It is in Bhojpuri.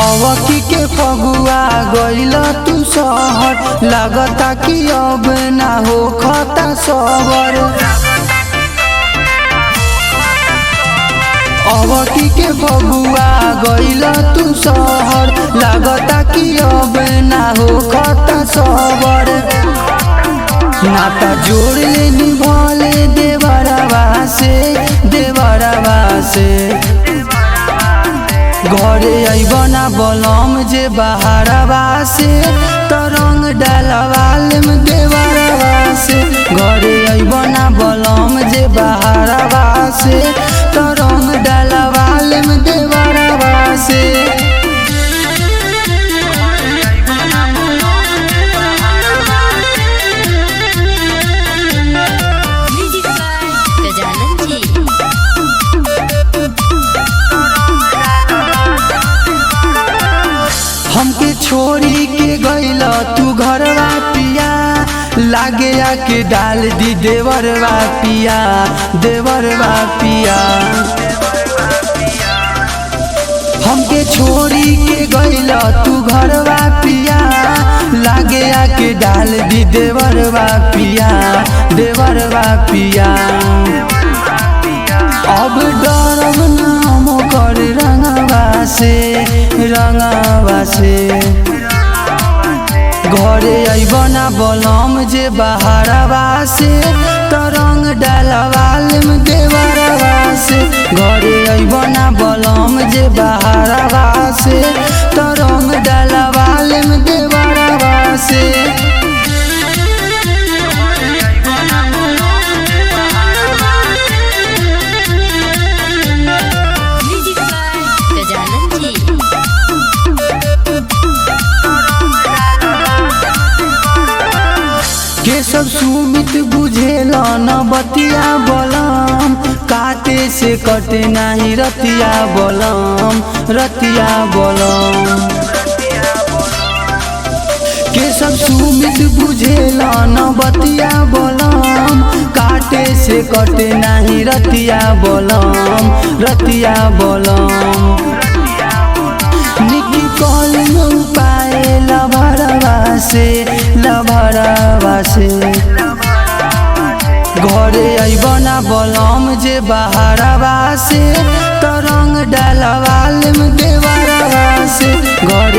अवकी के फगुआ गइल तू शहर, लागता कि अब ना हो खता सबर। अवकी के फगुआ गइल तू शहर, लागता कि अब ना हो खता सबर। नाता जोड़ ले निभले देवरवा से घरे अइबना बलम जे बहारवा से, तरंग डालवाल में देवरवा से। घरे अइबना बलम जे बहारवा से, तरंग डालवाल में देवरवा से। हमके छोड़ी के गइल तू घरवा पिया, लागे आके डाल दी देवरवा पिया, देवरवा पिया। हमके छोड़ी के गइल तू घरवा पिया, लागे आके डाल दी देवरवा पिया, देवरवा पिया। अब डरब नाम कर रंगवा से घरे अइबना बलम जे बहारवा से, तरंग डालवाल में देवरवा से। घरे अइबना बलम जे बहारवा से, तरंग डालवाल में देवरवा से। के सब सुमित बुझेला न बतिया बलम, काटे से कटे नाही रतिया बलम, रतिया बलम। के सब सुमित बुझेला न बतिया बलम, काटे से कटे नाही रतिया बलम, रतिया बलम। निकी कॉल में पाए लभरवा से घरे अइबना बलम जे बहारवा से, तरंग डालवाल में देवरवा से। घर